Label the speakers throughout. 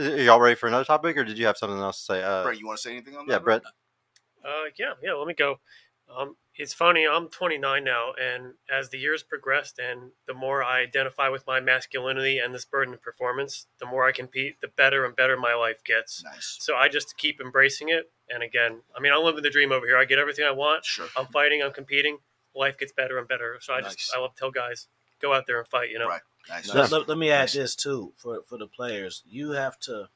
Speaker 1: Are y'all ready for another topic, or did you have something else to say?
Speaker 2: Brett, you want to say anything on that?
Speaker 1: Yeah, Brett.
Speaker 3: Yeah. Let me go. It's funny. I'm 29 now, and as the years progressed, and the more I identify with my masculinity and this burden of performance, the more I compete, the better and better my life gets.
Speaker 2: Nice.
Speaker 3: So I just keep embracing it. And again, I mean, I'm living the dream over here. I get everything I want.
Speaker 2: Sure.
Speaker 3: I'm fighting. I'm competing. Life gets better and better. So I love to tell guys, go out there and fight.
Speaker 2: Right. Nice.
Speaker 4: Let me add this too for the players. You have to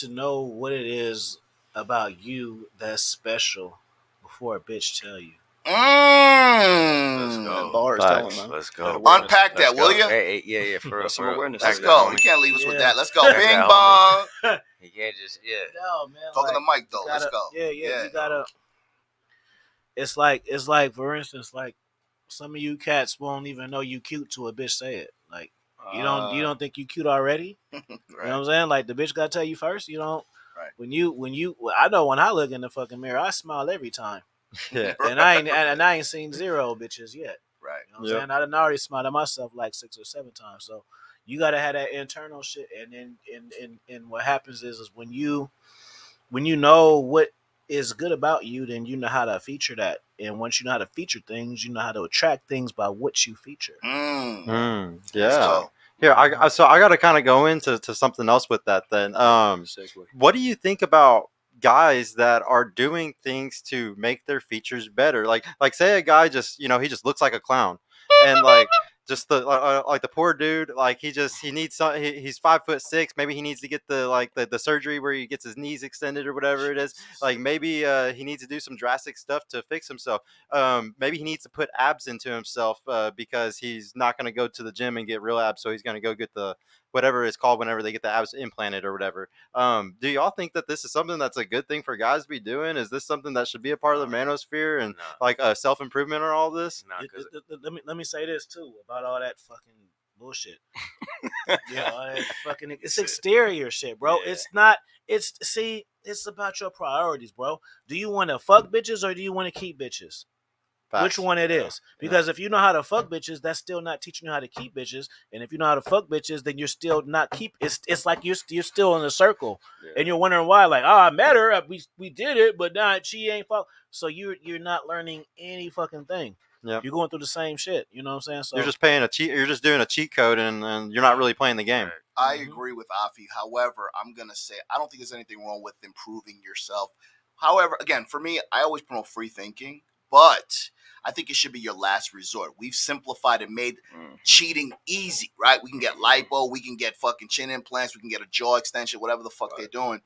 Speaker 4: know what it is about you that's special before a bitch tell you.
Speaker 5: Let's go.
Speaker 6: Bars telling, man.
Speaker 5: Let's go.
Speaker 2: Unpack that, will you?
Speaker 5: Hey, yeah, for real.
Speaker 6: Some awareness.
Speaker 2: Let's go. You can't leave us with that. Let's go.
Speaker 5: Back
Speaker 2: Bing
Speaker 5: that,
Speaker 2: bong.
Speaker 5: You can't just
Speaker 4: No, man.
Speaker 2: Talking to Mike though. Let's go.
Speaker 4: Yeah. You gotta. It's like for instance, like some of you cats won't even know you cute till a bitch say it. Like you don't think you cute already.
Speaker 2: Right.
Speaker 4: You know what I'm saying? Like the bitch gotta tell you first. You don't.
Speaker 2: Right.
Speaker 4: When you, I know when I look in the fucking mirror, I smile every time.
Speaker 1: Yeah.
Speaker 4: And I ain't seen zero bitches yet.
Speaker 2: Right.
Speaker 4: You know what I'm saying? I done already smiled at myself like 6 or 7 times. So you gotta have that internal shit, and then and what happens is when you know what is good about you, then you know how to feature that. And once you know how to feature things, you know how to attract things by what you feature.
Speaker 1: Yeah. Here, I got to kind of go into something else with that then. What do you think about guys that are doing things to make their features better? Like say a guy just, he just looks like a clown, and like just the poor dude, like he needs some. He's 5'6". Maybe he needs to get the surgery where he gets his knees extended or whatever it is. Like maybe he needs to do some drastic stuff to fix himself. Maybe he needs to put abs into himself because he's not going to go to the gym and get real abs. So he's going to go get the whatever it's called whenever they get the abs implanted or whatever. Do y'all think that this is something that's a good thing for guys to be doing? Is this something that should be a part of the manosphere and like self-improvement or all this?
Speaker 4: Let me say this too about all that fucking bullshit. All that fucking it's exterior shit, bro. Yeah. It's not. It's about your priorities, bro. Do you want to fuck bitches or do you want to keep bitches? Facts. Which one it is? Because if you know how to fuck bitches, that's still not teaching you how to keep bitches. And if you know how to fuck bitches, then you're still not keep. It's like you're still in a circle, and you're wondering why. Like, I met her, we did it, but now she ain't fuck. So you're not learning any fucking thing. Yeah, you're going through the same shit. You know what I'm saying? So
Speaker 1: you're just paying a cheat. You're just doing a cheat code, and you're not really playing the game.
Speaker 2: I agree with Afi. However, I'm gonna say I don't think there's anything wrong with improving yourself. However, again, for me, I always promote free thinking, but I think it should be your last resort. We've simplified and made cheating easy, right? We can get lipo, we can get fucking chin implants, we can get a jaw extension, whatever the fuck they're doing.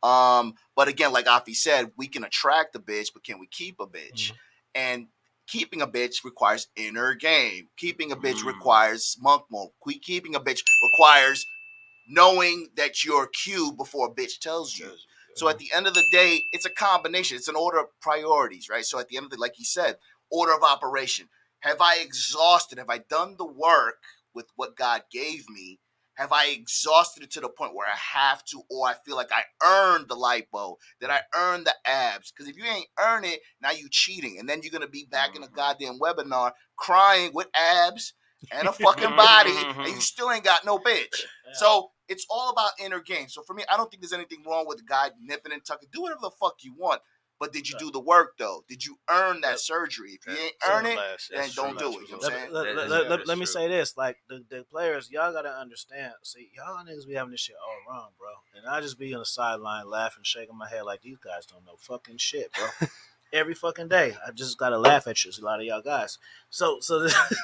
Speaker 2: But again, like Afi said, we can attract a bitch, but can we keep a bitch? And keeping a bitch requires inner game. Keeping a bitch requires monk mode. Keeping a bitch requires knowing that you're cute before a bitch tells you. So at the end of the day, it's a combination. It's an order of priorities, right? So at the end of the day, like he said, order of operation. Have I exhausted? Have I done the work with what God gave me? Have I exhausted it to the point where I have to, or I feel like I earned the lipo, that I earned the abs? Because if you ain't earn it, now you cheating. And then you're going to be back in a goddamn webinar crying with abs and a fucking body, and you still ain't got no bitch. So it's all about inner game. So for me, I don't think there's anything wrong with the guy nipping and tucking. Do whatever the fuck you want. But did you do the work, though? Did you earn that surgery? If you ain't earn it, then don't do it. You know what I'm saying?
Speaker 4: Let me say this. Like, the players, y'all got to understand. See, y'all niggas be having this shit all wrong, bro. And I just be on the sideline laughing, shaking my head like, these guys don't know fucking shit, bro. Every fucking day. I just got to laugh at you, a lot of y'all guys. So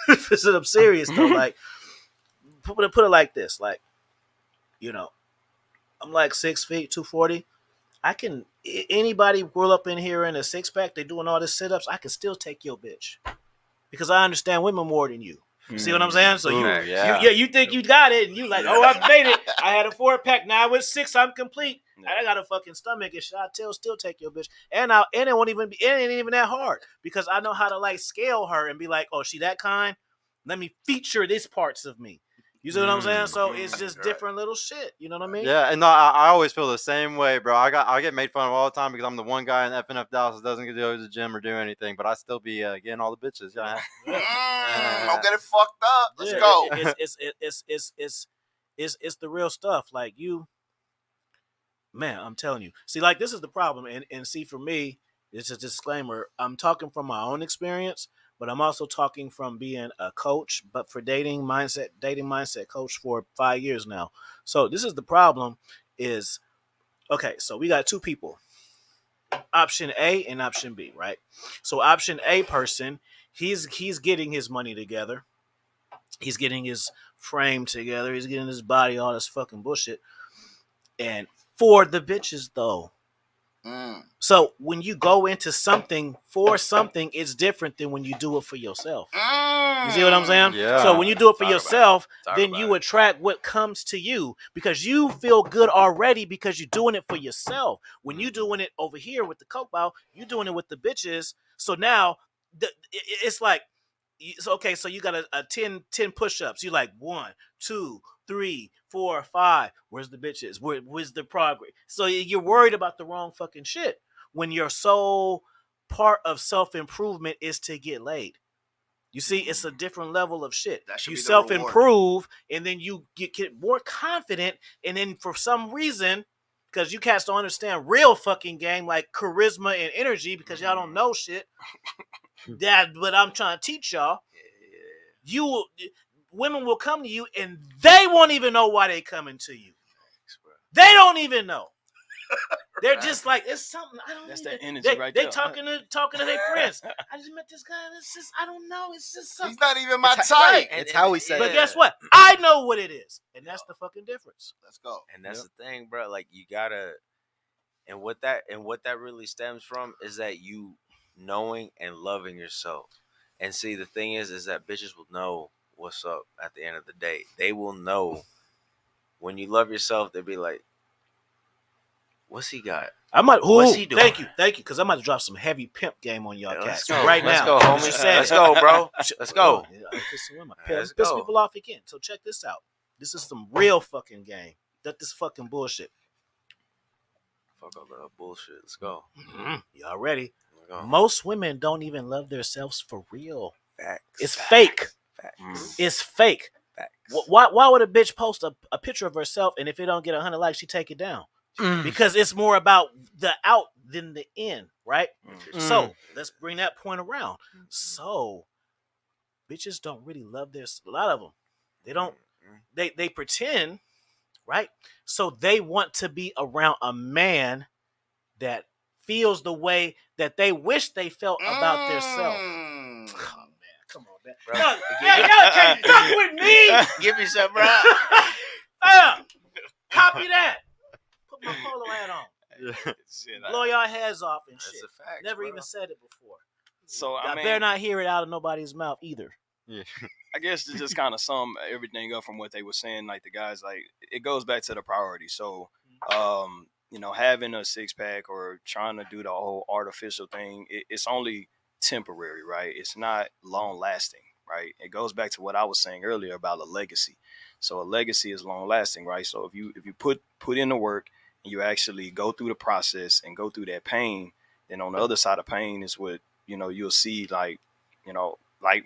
Speaker 4: I'm serious, though. Like, put it like this. Like, I'm like 6 feet, 240. Anybody roll up in here in a 6-pack, they doing all this sit-ups, I can still take your bitch. Because I understand women more than you. See what I'm saying? So you think you got it, and you like, oh, I've made it. I had a 4-pack, now with 6, I'm complete. I got a fucking stomach and shit. I'll still take your bitch. And it won't even be, it ain't even that hard. Because I know how to like scale her and be like, oh, she that kind? Let me feature these parts of me. You see what I'm saying? So
Speaker 2: Mm,
Speaker 4: it's just
Speaker 2: right.
Speaker 4: different little shit. You know what I mean?
Speaker 1: Yeah, and no, I always feel the same way, bro. I get made fun of all the time because I'm the one guy in FNF Dallas that doesn't go to the gym or do anything, but I still be getting all the bitches. Yeah.
Speaker 2: Don't get it fucked up. Let's
Speaker 4: Yeah,
Speaker 2: go.
Speaker 4: it's the real stuff. Like man, I'm telling you. See, like this is the problem, and see, for me, it's a disclaimer. I'm talking from my own experience, but I'm also talking from being a coach, but for dating mindset coach for 5 years now. So this is the problem. Is okay. So we got two people, option A and option B, right? So option A person, he's getting his money together. He's getting his frame together. He's getting his body, all this fucking bullshit. And for the bitches, though.
Speaker 2: Mm.
Speaker 4: So when you go into something for something, it's different than when you do it for yourself. You see what I'm saying?
Speaker 1: Yeah.
Speaker 4: So when you do it for
Speaker 5: Talk about
Speaker 4: yourself,
Speaker 5: Talk
Speaker 4: then
Speaker 5: about
Speaker 4: you
Speaker 5: it.
Speaker 4: attract what comes to you because you feel good already because you're doing it for yourself. When you're doing it over here with the coke bottle, you're doing it with the bitches. So now it's like, so okay, so you got a 10 push-ups. You like 1, 2, 3, 4, 5. Where's the bitches? Where's the progress? So you're worried about the wrong fucking shit when your sole part of self-improvement is to get laid. You see, it's a different level of shit.
Speaker 2: That should
Speaker 4: You
Speaker 2: be the reward.
Speaker 4: self-improve, and then you get more confident, and then for some reason, because you cats don't understand real fucking game like charisma and energy, because y'all don't know shit. That's what I'm trying to teach y'all. Women will come to you, and they won't even know why they coming to you. They don't even know. They're just like, it's something I don't.
Speaker 6: That's
Speaker 4: even,
Speaker 6: that energy right
Speaker 4: they
Speaker 6: there.
Speaker 4: talking to their friends. I just met this guy. It's just I don't know. It's just something.
Speaker 2: He's not even my
Speaker 1: It's
Speaker 2: type.
Speaker 1: right. It's how we say
Speaker 4: But
Speaker 1: it.
Speaker 4: guess what? I know what it is, and that's the fucking difference.
Speaker 2: Let's go.
Speaker 5: And that's the thing, bro. Like you gotta, and what that really stems from is that you knowing and loving yourself. And see, the thing is that bitches will know what's up at the end of the day. They will know when you love yourself. They'll be like, "What's he got? What's he doing?"
Speaker 4: Thank you, because I'm about to drop some heavy pimp game on y'all
Speaker 5: Let's
Speaker 4: cats
Speaker 5: go.
Speaker 4: right
Speaker 5: Let's
Speaker 4: now.
Speaker 5: go, homie.
Speaker 4: She said
Speaker 5: Let's
Speaker 4: it.
Speaker 5: go, bro. Let's go. Let's
Speaker 4: Piss
Speaker 5: go.
Speaker 4: people off again. So check this out. This is some real fucking game. That this fucking bullshit.
Speaker 5: Fuck all that bullshit. Let's go.
Speaker 4: Y'all ready?
Speaker 5: Let's go.
Speaker 4: Most women don't even love themselves for real.
Speaker 5: Facts.
Speaker 4: It's fake.
Speaker 5: Facts.
Speaker 4: It's fake.
Speaker 5: Facts.
Speaker 4: Why would a bitch post a picture of herself and if it don't get 100 likes, she take it down? Because it's more about the out than the in, right? So let's bring that point around. So bitches don't really love a lot of them. They don't. They pretend, right? So they want to be around a man that feels the way that they wish they felt about themselves. Oh man, come on, man.
Speaker 5: Bro,
Speaker 4: Y'all can't fuck with me.
Speaker 5: Give me some, bro.
Speaker 4: Copy that. Put my polo hat on.
Speaker 6: Shit,
Speaker 4: Blow y'all heads off and
Speaker 5: That's
Speaker 4: shit.
Speaker 5: a fact.
Speaker 4: Never
Speaker 5: bro.
Speaker 4: even said it before.
Speaker 6: So
Speaker 4: I
Speaker 6: I mean,
Speaker 4: better not hear it out of nobody's mouth either.
Speaker 1: Yeah.
Speaker 6: I guess to just kind of sum everything up from what they were saying, like the guys, like it goes back to the priority. So, having a 6-pack or trying to do the whole artificial thing, it's only temporary, right? It's not long lasting, right? It goes back to what I was saying earlier about a legacy. So a legacy is long lasting, right? So if you put in the work and you actually go through the process and go through that pain, then on the other side of pain is what you'll see, like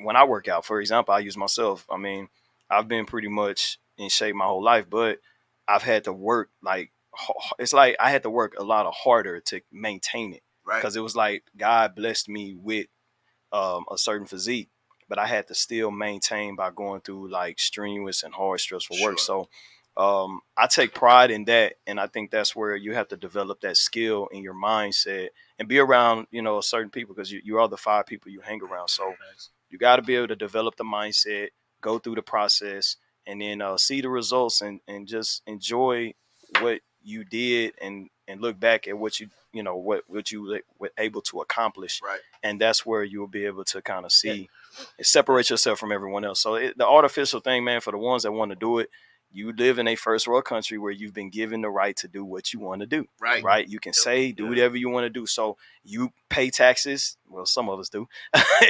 Speaker 6: when I work out, for example, I use myself. I mean, I've been pretty much in shape my whole life, but I've had to work it's like I had to work a lot harder to maintain it,
Speaker 2: Right.
Speaker 6: because it was like God blessed me with a certain physique, but I had to still maintain by going through like strenuous and hard, stressful work.
Speaker 2: Sure.
Speaker 6: So I take pride in that, and I think that's where you have to develop that skill in your mindset and be around certain people, because you are the 5 people you hang around. So you got to be able to develop the mindset, go through the process, and then see the results and just enjoy what you did and look back at what what you were able to accomplish.
Speaker 2: Right.
Speaker 6: And that's where you'll be able to kind of see and separate yourself from everyone else. So the artificial thing, man, for the ones that want to do it, you live in a first world country where you've been given the right to do what you want to do.
Speaker 2: Right.
Speaker 6: Right. You can do whatever you want to do. So you pay taxes. Well, some of us do.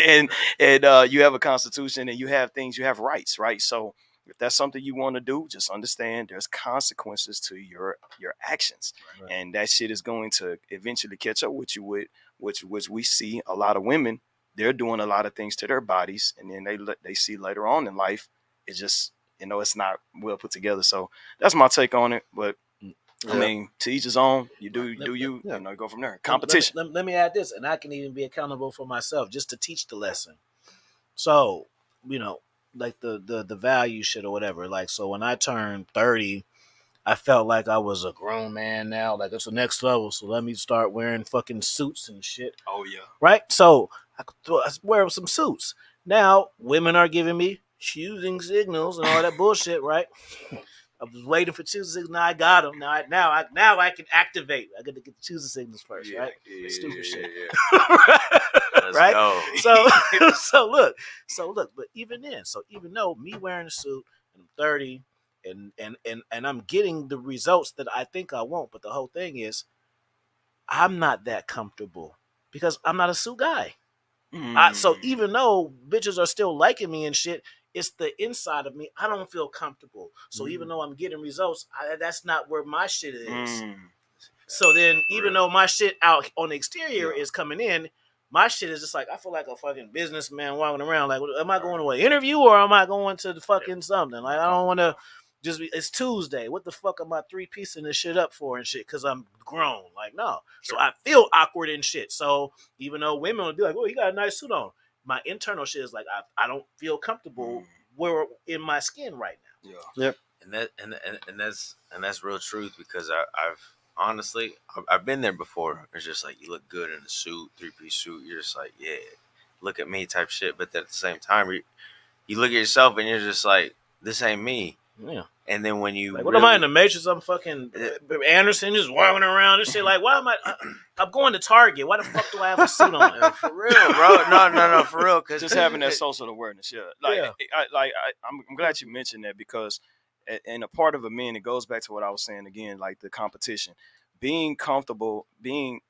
Speaker 6: and you have a constitution and you have things, you have rights. Right. So If that's something you want to do, just understand there's consequences to your actions,
Speaker 4: Right.
Speaker 6: and that shit is going to eventually catch up with you. With which we see a lot of women, they're doing a lot of things to their bodies, and then they see later on in life, it's just it's not well put together. So that's my take on it. But I mean, to each his own. You do you go from there. Competition.
Speaker 4: Let me add this, and I can even be accountable for myself just to teach the lesson. So, like the value shit or whatever. Like, so when I turned 30, I felt like I was a grown man now. Like, it's the next level. So let me start wearing fucking suits and shit.
Speaker 6: Oh yeah.
Speaker 4: Right? So I wear some suits. Now women are giving me choosing signals and all that bullshit, right? I was waiting for choosing signals. Now I got them. Now I can activate. I got to get the choosing signals first, right? Stupid shit.
Speaker 5: Let's
Speaker 4: right?
Speaker 5: go.
Speaker 4: So look. But even then, even though me wearing a suit and I'm 30 and I'm getting the results that I think I want, but the whole thing is I'm not that comfortable because I'm not a suit guy. So even though bitches are still liking me and shit, it's the inside of me. I don't feel comfortable. So even though I'm getting results, that's not where my shit is. So then, even though my shit out on the exterior is coming in, my shit is just like, I feel like a fucking businessman walking around. Like, am I going to an interview or am I going to the fucking something? Like, I don't want to just be, it's Tuesday. What the fuck am I 3-piecing this shit up for and shit? Because I'm grown. Like, no. So I feel awkward and shit. So even though women will be like, oh, you got a nice suit on, my internal shit is like, I don't feel comfortable where in my skin right now.
Speaker 6: Yeah.
Speaker 1: Yep.
Speaker 5: And that's real truth, because I've honestly I've been there before. It's just like, you look good in a suit, 3-piece suit. You're just like, yeah, look at me type shit. But at the same time, you look at yourself and you're just like, this ain't me.
Speaker 4: Yeah.
Speaker 5: And then when you
Speaker 4: like, what am I in the Matrix? I'm fucking Anderson just walking around and shit. Like, why am I'm going to Target. Why the fuck do I have a suit on?
Speaker 5: For real, bro. No, for real. Cause
Speaker 6: just having that social awareness, I'm glad you mentioned that, because and a part of a man, it goes back to what I was saying again, like the competition, being comfortable, you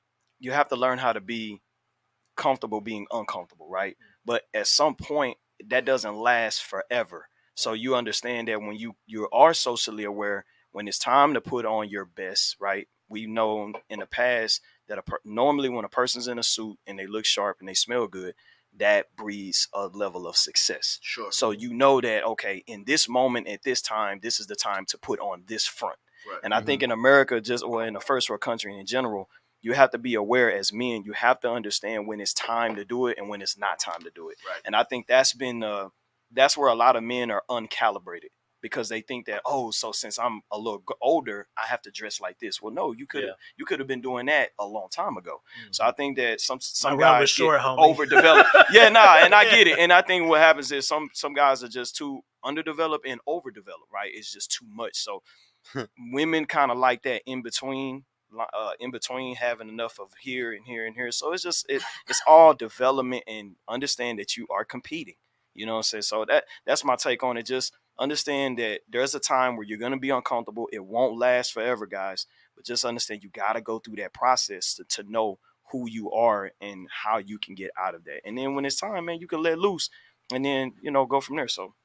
Speaker 6: have to learn how to be comfortable being uncomfortable, right? But at some point, that doesn't last forever. So you understand that when you are socially aware, when it's time to put on your best, right? We've known in the past that normally when a person's in a suit and they look sharp and they smell good, that breeds a level of success.
Speaker 2: Sure.
Speaker 6: So you know that, okay, in this moment, at this time, this is the time to put on this front.
Speaker 2: Right.
Speaker 6: And I think in America, or in a first world country in general, you have to be aware as men. You have to understand when it's time to do it and when it's not time to do it.
Speaker 2: Right.
Speaker 6: And I think that's where a lot of men are uncalibrated, because they think that, oh, so since I'm a little older, I have to dress like this. Well, no, you could have been doing that a long time ago. So I think that some guys get overdeveloped. And I get it. And I think what happens is some guys are just too underdeveloped and overdeveloped, right? It's just too much. So women kind of like that in between having enough of here and here and here. So it's just it's all development, and understand that you are competing. You know what I'm saying? So that's my take on it. Just understand that there's a time where you're going to be uncomfortable. It won't last forever, guys. But just understand you got to go through that process to know who you are and how you can get out of that. And then when it's time, man, you can let loose and then, go from there. So,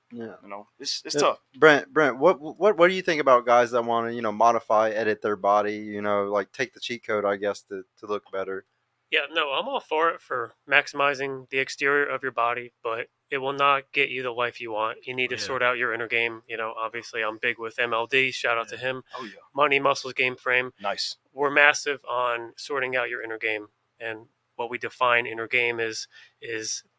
Speaker 6: it's tough.
Speaker 1: Brent, what do you think about guys that want to, modify, edit their body, like take the cheat code, I guess, to look better?
Speaker 3: Yeah, no, I'm all for it, for maximizing the exterior of your body, but it will not get you the life you want. You need to sort out your inner game. Obviously I'm big with MLD. Shout out to him.
Speaker 6: Oh, yeah.
Speaker 3: Money, Muscles, Game Frame.
Speaker 6: Nice.
Speaker 3: We're massive on sorting out your inner game. And what we define inner game is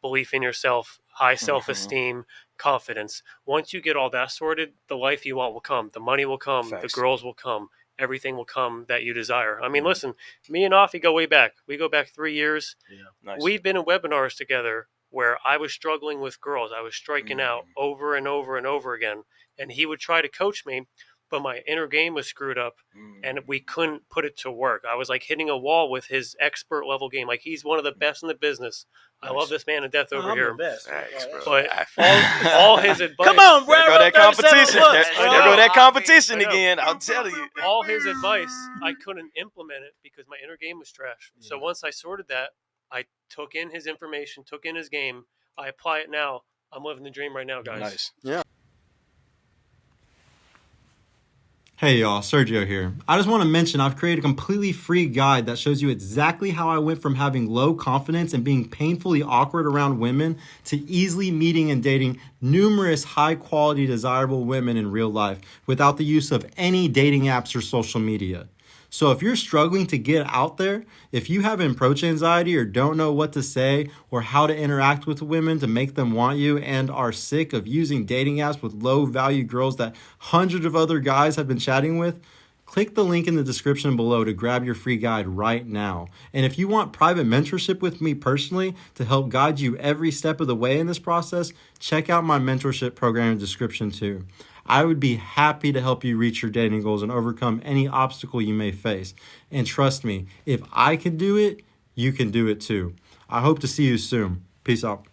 Speaker 3: belief in yourself, high self-esteem, confidence. Once you get all that sorted, the life you want will come. The money will come.
Speaker 6: Facts.
Speaker 3: The girls will come. Everything will come that you desire. I mean, listen, me and Offie go way back. We go back 3 years.
Speaker 6: Yeah, nice.
Speaker 3: We've been in webinars together where I was struggling with girls. I was striking out over and over and over again. And he would try to coach me, but my inner game was screwed up and we couldn't put it to work. I was like hitting a wall with his expert level game. Like, he's one of the best in the business. Nice. I love this man to death over here.
Speaker 4: I'm the best.
Speaker 5: Thanks, bro.
Speaker 3: But all his advice.
Speaker 4: Come on, bro.
Speaker 6: There go that competition. There go that competition
Speaker 3: I know.
Speaker 6: again. I'll tell you.
Speaker 3: All his advice, I couldn't implement it because my inner game was trash. So once I sorted that, I took in his information, took in his game. I apply it now. I'm living the dream right now, guys.
Speaker 6: Nice.
Speaker 1: Yeah. Hey y'all, Sergio here. I just want to mention I've created a completely free guide that shows you exactly how I went from having low confidence and being painfully awkward around women to easily meeting and dating numerous high quality desirable women in real life without the use of any dating apps or social media. So if you're struggling to get out there, if you have approach anxiety or don't know what to say or how to interact with women to make them want you and are sick of using dating apps with low value girls that hundreds of other guys have been chatting with, click the link in the description below to grab your free guide right now. And if you want private mentorship with me personally to help guide you every step of the way in this process, check out my mentorship program in the description too. I would be happy to help you reach your dating goals and overcome any obstacle you may face. And trust me, if I can do it, you can do it too. I hope to see you soon. Peace out.